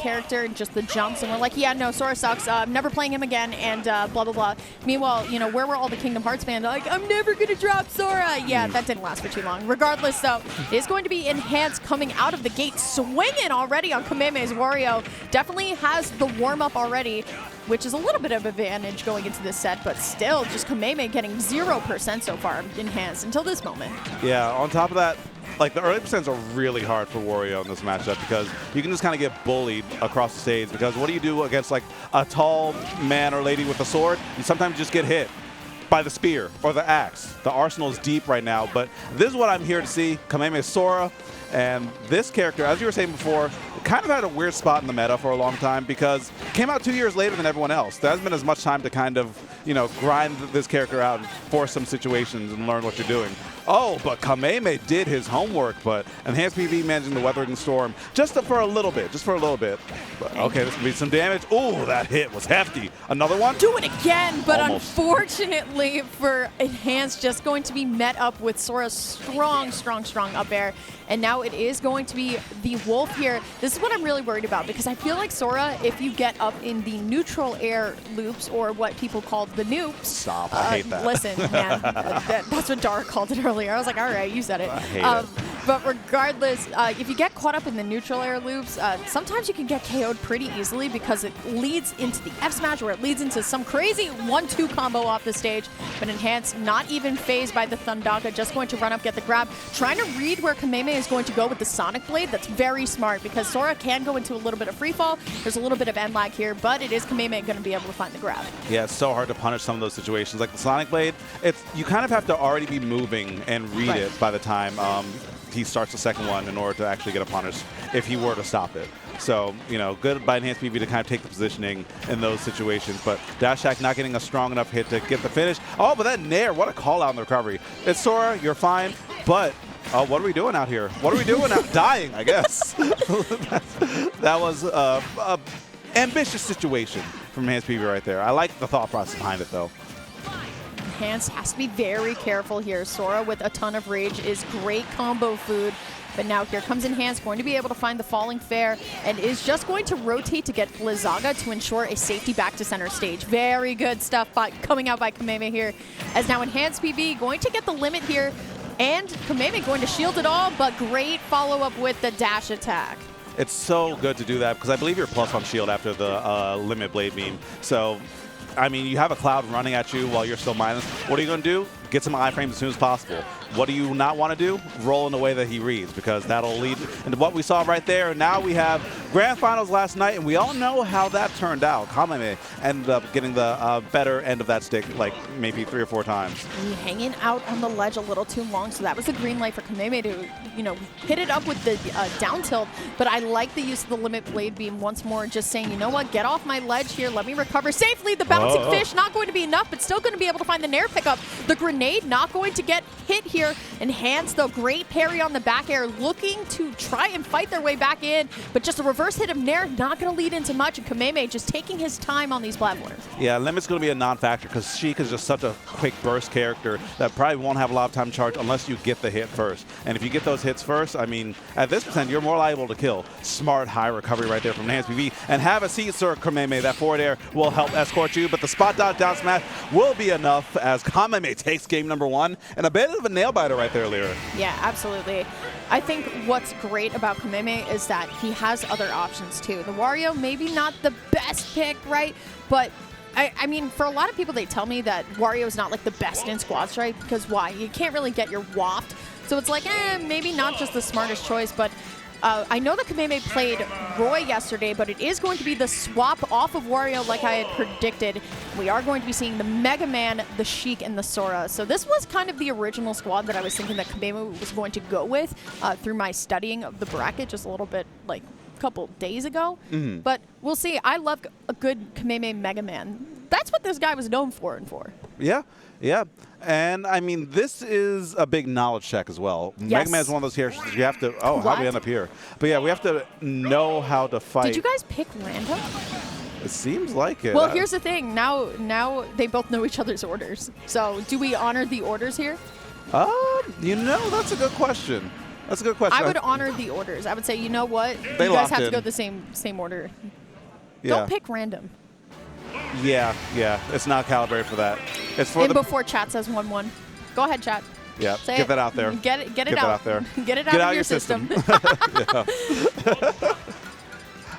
character and just the jumps, and we're like, yeah, no, Sora sucks. I'm never playing him again, and blah, blah, blah. Meanwhile, you know, where were all the Kingdom Hearts fans? Like, I'm never going to drop Sora. Yeah, that didn't last for too long. Regardless, though, it's going to be Enhanced coming out of the gate, swinging already on Kameme's Wario. Definitely has the warm-up already, which is a little bit of advantage going into this set, but still, just Kameme getting 0% so far Enhanced until this moment. Yeah, on top of that, like the early percents are really hard for Wario in this matchup because you can just kind of get bullied across the stage because what do you do against like a tall man or lady with a sword? You sometimes just get hit by the spear or the axe. The arsenal is deep right now, but this is what I'm here to see. Kameme Sora, and this character, as you were saying before, kind of had a weird spot in the meta for a long time because it came out 2 years later than everyone else. There hasn't been as much time to kind of, you know, grind this character out and force some situations and learn what you're doing. Oh, but Kameme did his homework, but Enhanced PV managing the Weathering Storm just for a little bit, But, okay, this could be some damage. Ooh, that hit was hefty. Another one? Do it again, but Almost. Unfortunately for Enhanced, just going to be met up with Sora's strong, strong, strong up air. And now it is going to be the Wolf here. This is what I'm really worried about because I feel like Sora, if you get up in the neutral air loops or what people called the noops. Stop, I hate that. Listen, man, that's what Dara called it earlier. I was like, all right, you said it. I hate it. But regardless, if you get caught up in the neutral air loops, sometimes you can get KO'd pretty easily because it leads into the F smash or it leads into some crazy 1-2 combo off the stage. But Enhanced, not even phased by the Thundaka, just going to run up, get the grab, trying to read where Kameme is going to go with the Sonic Blade. That's very smart because Sora can go into a little bit of free fall. There's a little bit of end lag here, but it is Kameme going to be able to find the grab. Yeah, it's so hard to punish some of those situations. Like the Sonic Blade, you kind of have to already be moving and read it by the time he starts the second one in order to actually get a punish if he were to stop it. So, you know, good by Enhanced PV to kind of take the positioning in those situations. But Dashak not getting a strong enough hit to get the finish. Oh, but that Nair, what a call out in the recovery. It's Sora, you're fine, but what are we doing out here? What are we doing out? Dying, I guess. That was an ambitious situation from Enhanced PV right there. I like the thought process behind it, though. Enhanced has to be very careful here. Sora with a ton of rage is great combo food. But now here comes Enhanced, going to be able to find the falling fair, and is just going to rotate to get Blizzaga to ensure a safety back to center stage. Very good stuff coming out by Kameme here. As now Enhanced PV going to get the limit here, and Kameme going to shield it all, but great follow-up with the dash attack. It's so good to do that because I believe you're plus on shield after the limit blade beam. So, I mean, you have a cloud running at you while you're still minus. What are you going to do? Get some iframes as soon as possible. What do you not want to do? Roll in the way that he reads because that'll lead into what we saw right there. Now we have Grand Finals last night, and we all know how that turned out. Kameme ended up getting the better end of that stick like maybe 3 or 4 times. Hanging out on the ledge a little too long, so that was a green light for Kameme to, you know, hit it up with the down tilt. But I like the use of the limit blade beam once more, just saying, you know what, get off my ledge here, let me recover safely. The bouncing fish not going to be enough, but still going to be able to find the Nair pickup. The grenade not going to get hit here. Enhanced, though, great parry on the back air, looking to try and fight their way back in, but just a reverse hit of Nair not going to lead into much, and Kameme just taking his time on these platforms. Yeah, Limit's going to be a non-factor because Sheik is just such a quick burst character that probably won't have a lot of time to charge unless you get the hit first. And if you get those hits first, I mean, at this percent, you're more liable to kill. Smart high recovery right there from Enhanced PV. And have a seat, sir, Kameme. That forward air will help escort you, but the spot dodge down smash will be enough as Kameme takes game number 1. And a bit of a nail-biter right there, Lyra. Yeah, absolutely. I think what's great about Kameme is that he has other options, too. The Wario, maybe not the best pick, right? But I mean, for a lot of people, they tell me that Wario is not like the best in squad strike because why? You can't really get your waft. So it's like, maybe not just the smartest choice, but I know that Kameme played Roy yesterday, but it is going to be the swap off of Wario like I had predicted. We are going to be seeing the Mega Man, the Sheik, and the Sora. So this was kind of the original squad that I was thinking that Kameme was going to go with through my studying of the bracket just a little bit, like, couple days ago. But we'll see. I love a good Kameme Mega Man. That's what this guy was known for and for. Yeah, yeah. And, I mean, this is a big knowledge check as well. Yes. Mega Man is one of those characters you have to... Oh, how do we end up here? But, yeah, we have to know how to fight. Did you guys pick random? It seems like it. Well, here's the thing. Now they both know each other's orders. So do we honor the orders here? You know, that's a good question. That's a good question. I would honor the orders. I would say, you know what? They You guys have locked to go in. the same order. Yeah. Don't pick random. Yeah. It's not calibrated for that. It's for And the before chat says 1-1. Go ahead, chat. Yeah, Say get it. that out there. Get it Get out. that out there. Get it out of your system. Yeah.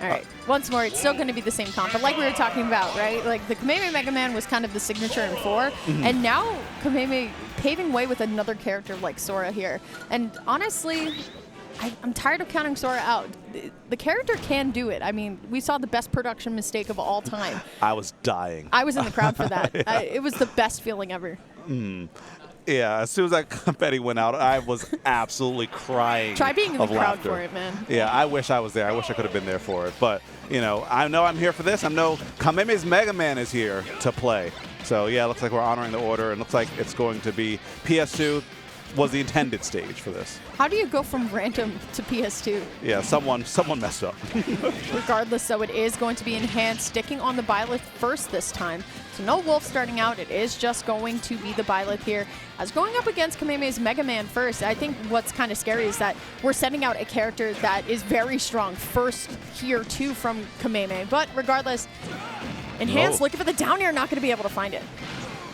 All right. Once more, it's still going to be the same comp. But like we were talking about, right? Like the Kameme Mega Man was kind of the signature in 4. And now Kameme paving way with another character like Sora here. And honestly, I'm tired of counting Sora out. The character can do it. I mean, we saw the best production mistake of all time. I was dying. I was in the crowd for that. Yeah. It was the best feeling ever. Yeah, as soon as that confetti went out, I was absolutely crying. Try being in the of crowd laughter. for it, man. Yeah, I wish I was there. I wish I could have been there for it. But, you know I'm here for this. I know Kameme's Mega Man is here to play. So, yeah, it looks like we're honoring the order, and looks like it's going to be PS2 was the intended stage for this. How do you go from random to PS2? Yeah, someone messed up. Regardless, though, it is going to be enhanced, sticking on the Byleth first this time. So no Wolf starting out. It is just going to be the Byleth here. As going up against Kameme's Mega Man first, I think what's kind of scary is that we're sending out a character that is very strong first here, too, from Kameme. But regardless, enhanced, looking for the down air, not going to be able to find it.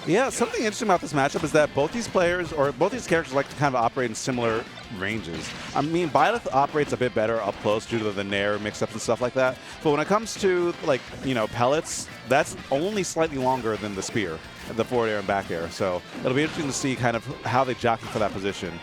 Yeah, something interesting about this matchup is that both these players, or both these characters, like to kind of operate in similar ranges. I mean, Byleth operates a bit better up close due to the Nair mix-ups and stuff like that. But when it comes to, like, pellets, that's only slightly longer than the spear, the forward air and back air. So it'll be interesting to see kind of how they jockey for that position,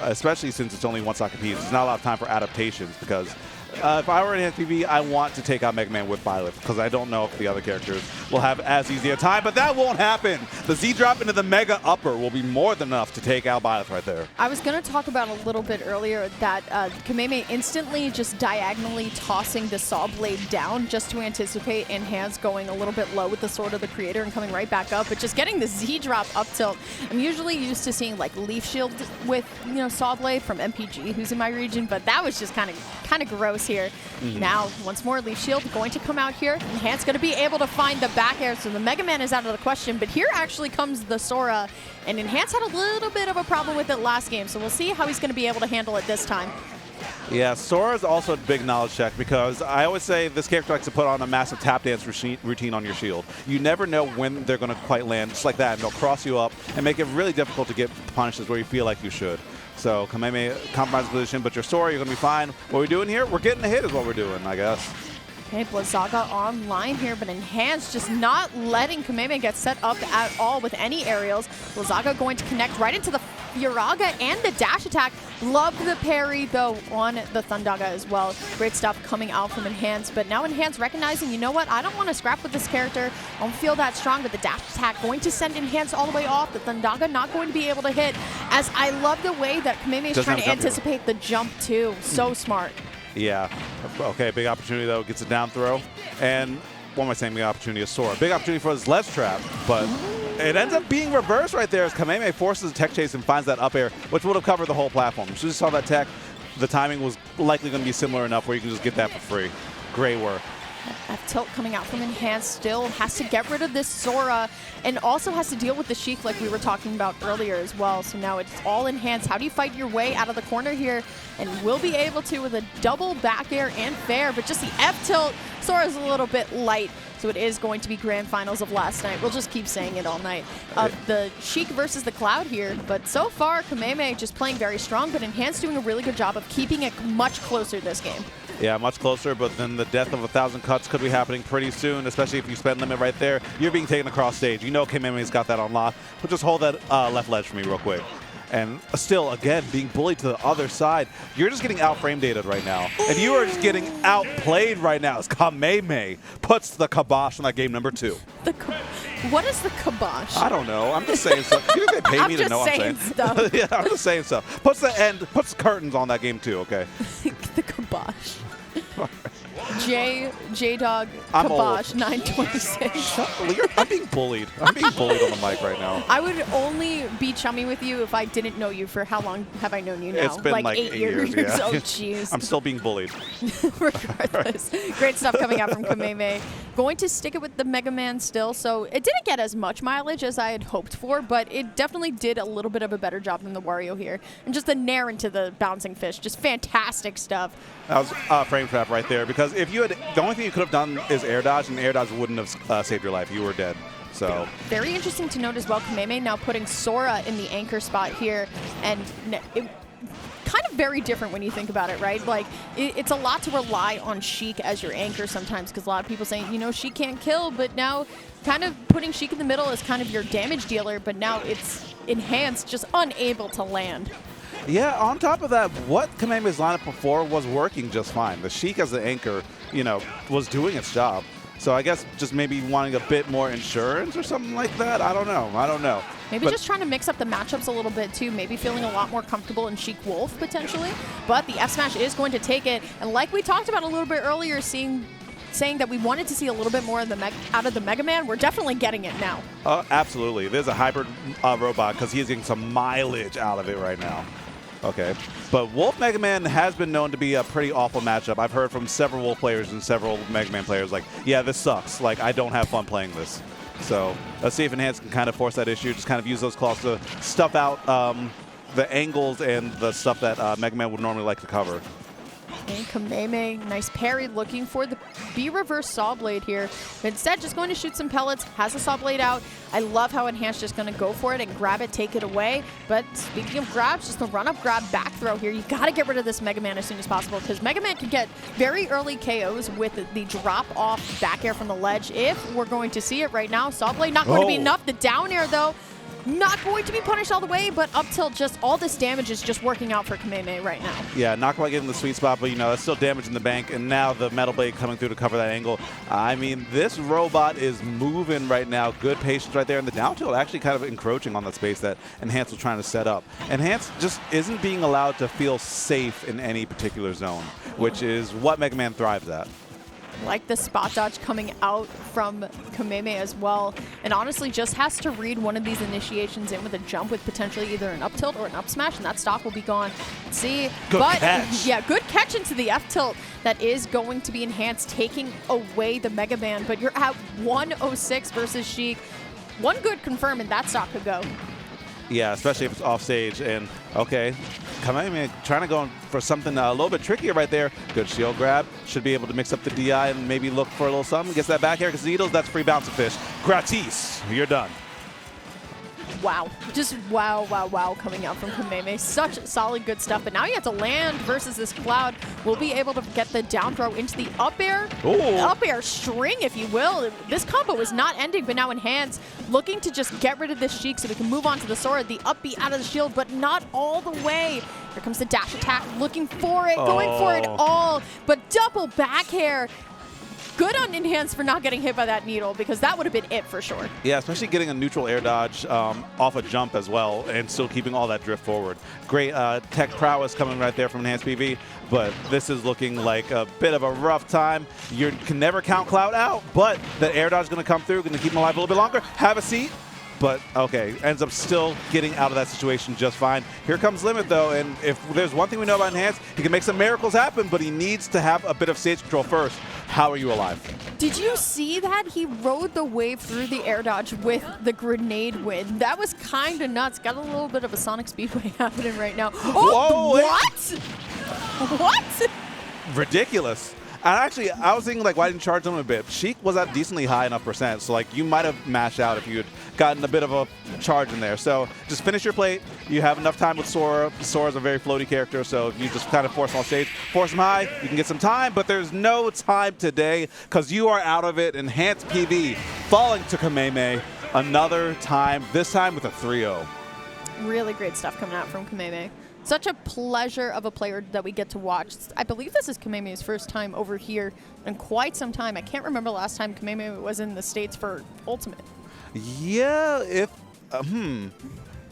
especially since it's only one stock apiece. There's not a lot of time for adaptations because if I were an enhancedpv, I want to take out Mega Man with Byleth because I don't know if the other characters will have as easy a time, but that won't happen. The Z drop into the Mega Upper will be more than enough to take out Byleth right there. I was going to talk about a little bit earlier that Kameme instantly just diagonally tossing the Saw Blade down just to anticipate Enhance going a little bit low with the Sword of the Creator and coming right back up, but just getting the Z drop up tilt. I'm usually used to seeing like Leaf Shield with Saw Blade from MPG, who's in my region, but that was just kind of gross here. Now, once more, Leaf Shield going to come out here. Enhance going to be able to find the back air, so the Mega Man is out of the question, but here actually comes the Sora, and Enhance had a little bit of a problem with it last game, so we'll see how he's going to be able to handle it this time. Yeah, Sora is also a big knowledge check because I always say this character likes to put on a massive tap dance routine on your shield. You never know when they're going to quite land just like that, and they'll cross you up and make it really difficult to get punishes where you feel like you should. So Kameme compromise position, but your Sora, you're going to be fine. What we're doing here, we're getting a hit is what we're doing, I guess. Okay, Blizzaga online here, but Enhanced just not letting Kameme get set up at all with any aerials. Blizzaga going to connect right into the Furaga and the dash attack. Love the parry, though, on the Thundaga as well. Great stuff coming out from Enhanced, but now Enhanced recognizing, you know what, I don't want to scrap with this character. I don't feel that strong, but the dash attack going to send Enhanced all the way off. The Thundaga not going to be able to hit, as I love the way that Kameme is trying to anticipate the jump, too. So smart. Yeah. Okay, big opportunity, though. Gets a down throw. And what am I saying? Big opportunity is Sora. Big opportunity for his ledge trap, but it ends up being reversed right there as Kameme forces a tech chase and finds that up air, which would have covered the whole platform. As soon as you saw that tech, the timing was likely going to be similar enough where you can just get that for free. Great work. F tilt coming out from Enhanced, still has to get rid of this Sora, and also has to deal with the Sheik like we were talking about earlier as well. So now it's all Enhanced. How do you fight your way out of the corner here? And will be able to with a double back air and fair, but just the F tilt, Sora's a little bit light. So it is going to be grand finals of last night. We'll just keep saying it all night. The Sheik versus the Cloud here, but so far Kameme just playing very strong, but Enhanced doing a really good job of keeping it much closer this game. Yeah, much closer, but then the death of 1,000 cuts could be happening pretty soon, especially if you spend limit right there. You're being taken across stage. You know Kameme's got that on lock, but just hold that left ledge for me real quick. And still, again, being bullied to the other side. You're just getting out-frame dated right now. And you are just getting outplayed right now as Kameme puts the kibosh on that game number 2. What is the kibosh? I don't know. I'm just saying stuff. You think they pay me to know what I'm saying? Stuff. Yeah, I'm just saying stuff. Puts curtains on that game too, okay? The kibosh. J-Dog I'm Kibosh old. 926. I'm being bullied. I'm being bullied on the mic right now. I would only be chummy with you if I didn't know you. For how long have I known you now? It's been like 8 years. Yeah. Oh, jeez. I'm still being bullied. Regardless. Great stuff coming out from Kameme. Going to stick it with the Mega Man still, so it didn't get as much mileage as I had hoped for, but it definitely did a little bit of a better job than the Wario here. And just the nair into the bouncing fish, just fantastic stuff. That was frame trap right there, because if you had, the only thing you could have done is air dodge, and air dodge wouldn't have saved your life. You were dead. So very interesting to note as well, Kameme now putting Sora in the anchor spot here, and it kind of very different when you think about it, right? Like, it's a lot to rely on Sheik as your anchor sometimes, because a lot of people say, you know, Sheik can't kill, but now kind of putting Sheik in the middle is kind of your damage dealer, but now it's enhanced, just unable to land. Yeah, on top of that, what Kameme's lineup before was working just fine. The Sheik as the anchor, you know, was doing its job. So I guess just maybe wanting a bit more insurance or something like that. I don't know. Maybe just trying to mix up the matchups a little bit too. Maybe feeling a lot more comfortable in Sheik Wolf potentially. But the F smash is going to take it. And like we talked about a little bit earlier, saying that we wanted to see a little bit more of out of the Mega Man, we're definitely getting it now. Absolutely. There's a hybrid robot because he's getting some mileage out of it right now. Okay, but Wolf Mega Man has been known to be a pretty awful matchup. I've heard from several Wolf players and several Mega Man players like, yeah, this sucks. Like, I don't have fun playing this. So let's see if Enhance can kind of force that issue. Just kind of use those claws to stuff out the angles and the stuff that Mega Man would normally like to cover. And Kameme, nice parry, looking for the B-reverse saw blade here. But instead, just going to shoot some pellets, has the saw blade out. I love how Enhanced just going to go for it and grab it, take it away. But speaking of grabs, just a run-up grab back throw here. You got to get rid of this Mega Man as soon as possible, because Mega Man can get very early KOs with the drop-off back air from the ledge. If we're going to see it right now, saw blade not going to be enough. The down air, though, not going to be punished all the way, but up till just all this damage is just working out for Kameme right now. Yeah, not quite getting the sweet spot, but you know, that's still damage in the bank, and now the Metal Blade coming through to cover that angle. I mean, this robot is moving right now. Good patience right there, and the down tilt actually kind of encroaching on the space that Enhance was trying to set up. Enhance just isn't being allowed to feel safe in any particular zone, which is what Mega Man thrives at. Like the spot dodge coming out from Kameme as well. And honestly, just has to read one of these initiations in with a jump with potentially either an up tilt or an up smash, and that stock will be gone. Let's see. Good catch. Yeah, good catch into the F tilt. That is going to be Enhanced, taking away the Mega Man. But you're at 106 versus Sheik. One good confirm, and that stock could go. Yeah, especially if it's off stage. And okay, Kameme trying to go for something a little bit trickier right there. Good shield grab. Should be able to mix up the DI and maybe look for a little something. Gets that back air because Needles, that's free bounce of fish. Gratis, you're done. Wow. Just wow, wow, wow coming out from Kameme. Such solid good stuff. But now you have to land versus this Cloud. We'll be able to get the down throw into the up air. Ooh. Up air string, if you will. This combo is not ending, but now Enhanced looking to just get rid of this Sheik so we can move on to the sword. The up B out of the shield, but not all the way. Here comes the dash attack, looking for it, going for it all. But double back air. Good on Enhanced for not getting hit by that needle, because that would have been it for sure. Yeah, especially getting a neutral air dodge off a jump as well, and still keeping all that drift forward. Great tech prowess coming right there from Enhanced PV, but this is looking like a bit of a rough time. You can never count Cloud out, but the air dodge is going to come through, going to keep him alive a little bit longer. Have a seat. But, okay, ends up still getting out of that situation just fine. Here comes Limit, though, and if there's one thing we know about Enhanced, he can make some miracles happen, but he needs to have a bit of stage control first. How are you alive? Did you see that? He rode the wave through the air dodge with the grenade win. That was kind of nuts. Got a little bit of a Sonic Speedway happening right now. Oh, whoa, what? What? Ridiculous. And actually, I was thinking, like, why didn't you charge him a bit? Sheik was at decently high enough percent, so, like, you might have mashed out if you had gotten a bit of a charge in there. So just finish your plate. You have enough time with Sora. Sora's a very floaty character, so if you just kind of force him off stage, force him high, you can get some time, but there's no time today because you are out of it. Enhanced PV falling to Kameme another time, this time with a 3-0. Really great stuff coming out from Kameme. Such a pleasure of a player that we get to watch. I believe this is Kameme's first time over here in quite some time. I can't remember last time Kameme was in the States for Ultimate. Yeah,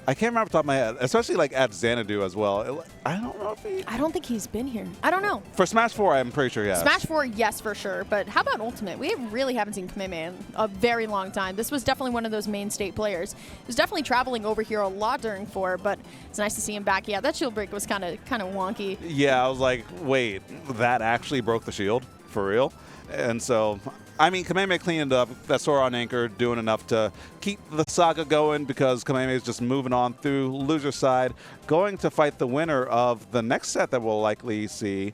I can't remember off the top of my head, especially like at Xanadu as well. I don't know if he... I don't think he's been here. I don't know. For Smash 4, I'm pretty sure, yes. Smash 4, yes, for sure. But how about Ultimate? We really haven't seen Kameme in a very long time. This was definitely one of those main state players. He was definitely traveling over here a lot during 4, but it's nice to see him back. Yeah, that shield break was kind of wonky. Yeah, I was like, wait, that actually broke the shield? For real? And so I mean, Kameme cleaned up. That Sora on anchor doing enough to keep the saga going because Kameme is just moving on through loser side, going to fight the winner of the next set that we'll likely see.